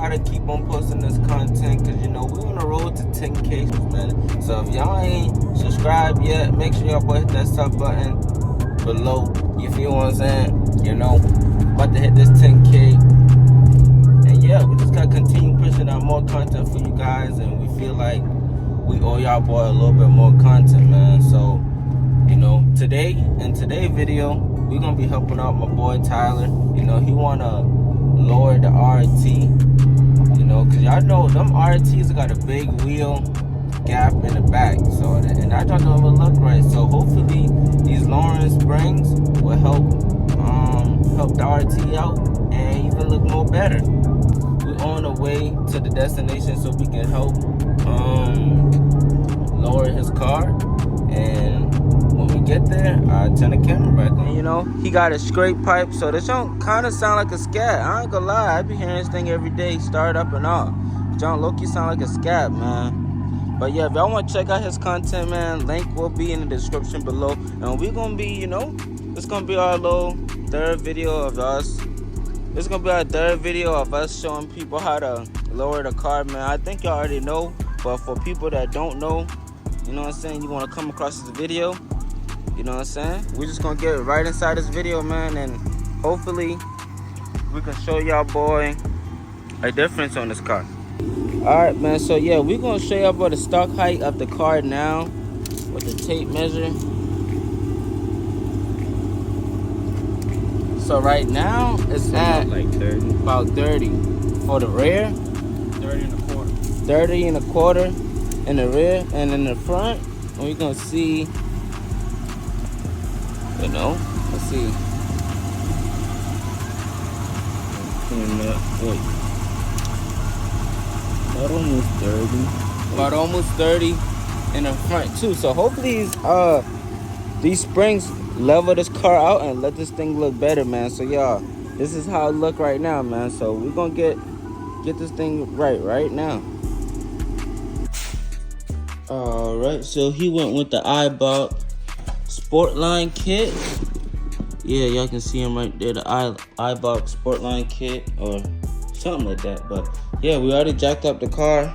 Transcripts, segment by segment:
try to keep on posting this content because, you know, we're on the road to 10K, man. So if y'all ain't subscribed yet, make sure y'all boy hit that sub button below. You feel what I'm saying? You know, about to hit this 10K. And yeah, we just gotta continue pushing out more content for you guys, and we feel like we owe y'all boy a little bit more content, man. So, you know, in today's video, we're gonna be helping out my boy Tyler. You know, he wanna lower the RT, you know, cause y'all know them RTs got a big wheel gap in the back, so and that don't even look right. So hopefully these lowering springs will help the RT out and even look more better. We're on the way to the destination so we can help lower his car, and when we get there, I turn the camera back on. You know, he got a scrape pipe, so this don't kind of sound like a scat. I ain't gonna lie, I be hearing this thing every day, start up and off. John Loki sound like a scat, man. But yeah, if y'all want to check out his content, man, link will be in the description below. And we gonna be, you know, this gonna be our little third video of us. This is gonna be our third video of us showing people how to lower the car, man. I think y'all already know, but for people that don't know, you know what I'm saying, you want to come across this video, you know what I'm saying, we're just gonna get right inside this video, man, and hopefully we can show y'all boy a difference on this car. All right, man, so yeah, we're gonna show y'all about the stock height of the car now with the tape measure. So right now it's at like 30, about 30 for the rear, 30 1/4, 30 1/4 in the rear, and in the front we're gonna see, you know, let's see, about almost 30 in the front too. So hopefully these springs level this car out and let this thing look better, man. So y'all, this is how it look right now, man. So we're gonna get this thing right now. All right, so he went with the Eibach Sportline kit. Yeah, y'all can see him right there, the Eibach Sportline kit or something like that. But yeah, we already jacked up the car,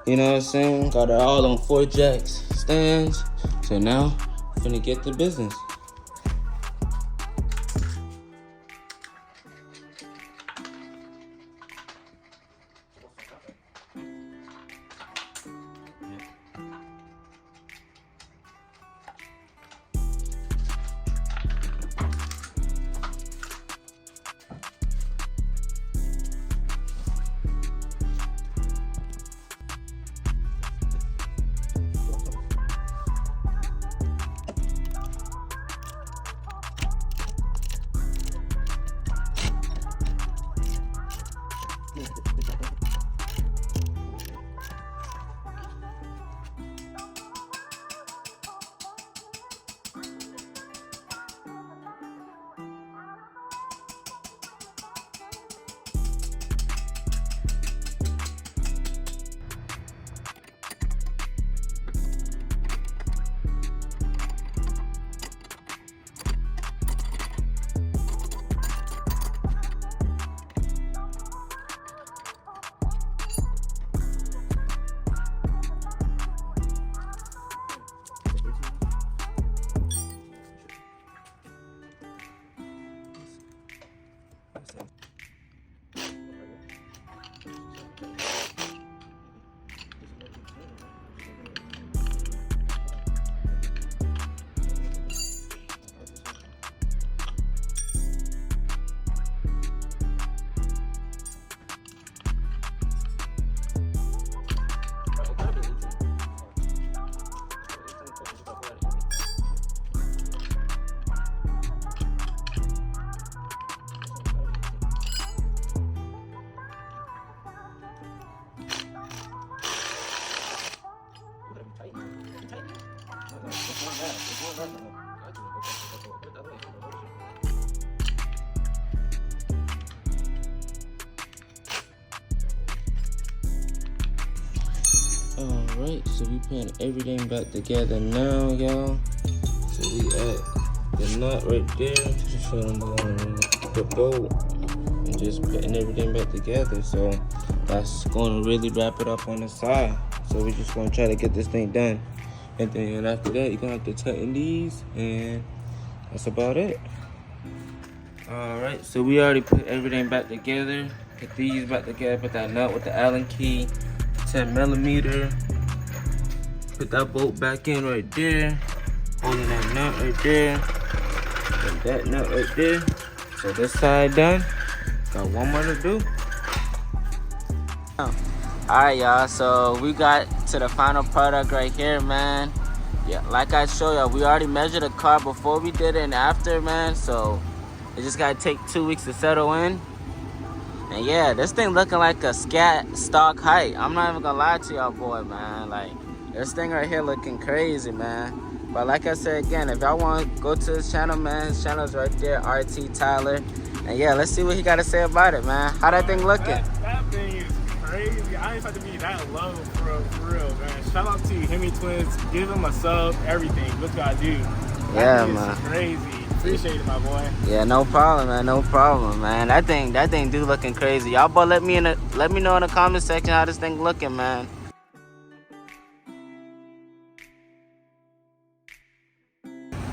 you know what I'm saying, got it all on 4 jacks stands. So now finna get to business. Alright, so we putting everything back together now, y'all. So we at the nut right there. Just show them the bolt and just putting everything back together. So that's going to really wrap it up on the side. So we're just going to try to get this thing done. And then after that, you're going to have to tighten these, and that's about it. Alright, so we already put everything back together. Put these back together, put that nut with the Allen key, 10mm. Put that bolt back in right there. Holding that nut right there. Put that nut right there. So this side done. Got one more to do. Alright, y'all, so we got to the final product right here, man. Yeah, like I showed y'all, we already measured the car before we did it and after, man. So it just gotta take 2 weeks to settle in. And yeah, this thing looking like a scat stock height. I'm not even gonna lie to y'all, boy, man. Like, this thing right here looking crazy, man. But like I said again, if y'all want to go to his channel, man, his channel's right there, RT Tyler. And yeah, let's see what he got to say about it, man. How that thing looking? That thing is crazy. I ain't about to be that low for real, man. Shout out to Hemi Twins. Give them a sub, everything. What you gotta do? That thing is crazy. Appreciate it, my boy. Yeah, no problem, man. No problem, man. That thing do looking crazy. Y'all boy, let me know in the comment section how this thing looking, man.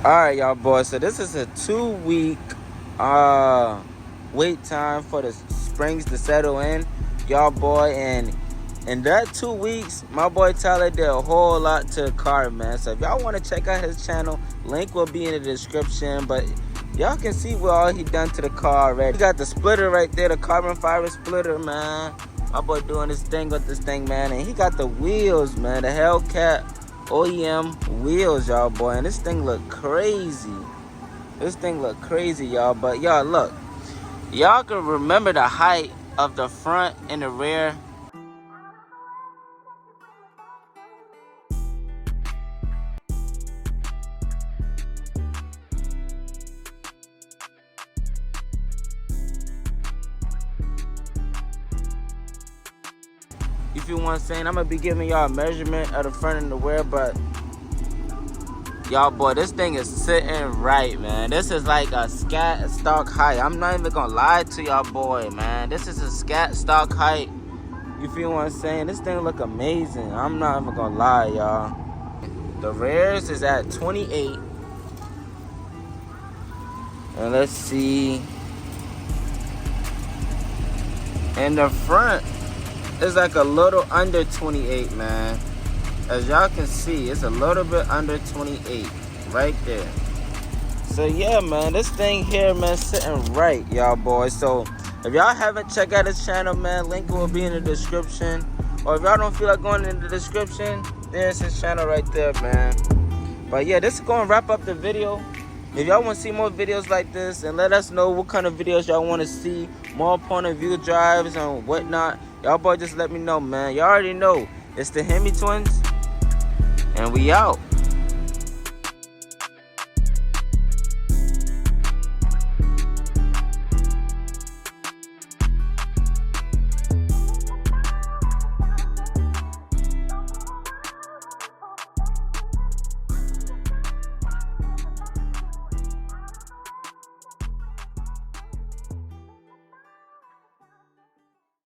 Alright, y'all boys, so this is a 2-week wait time for the springs to settle in, y'all boy. And in that 2 weeks, my boy Tyler did a whole lot to the car, man. So if y'all want to check out his channel, link will be in the description. But y'all can see what all he done to the car already. He got the splitter right there, the carbon fiber splitter, man. My boy doing his thing with this thing, man. And he got the wheels, man, the hellcat OEM wheels, y'all boy. And this thing look crazy. This thing look crazy, y'all. But y'all look, y'all can remember the height of the front and the rear. You feel what I'm saying? I'm gonna be giving y'all a measurement of the front and the rear, but y'all boy, this thing is sitting right, man. This is like a scat stock height. I'm not even gonna lie to y'all boy, man. This is a scat stock height. You feel what I'm saying? This thing look amazing. I'm not even gonna lie, y'all. The rears is at 28. And let's see. And the front is like a little under 28, man. As y'all can see, it's a little bit under 28 right there. So yeah, man, this thing here, man, sitting right, y'all boys. So if y'all haven't checked out his channel, man, link will be in the description. Or if y'all don't feel like going in the description, there's his channel right there, man. But yeah, this is gonna wrap up the video. If y'all want to see more videos like this, and let us know what kind of videos y'all want to see, more point of view drives and whatnot, y'all boy just let me know, man. Y'all already know it's the Hemi Twins, and we out.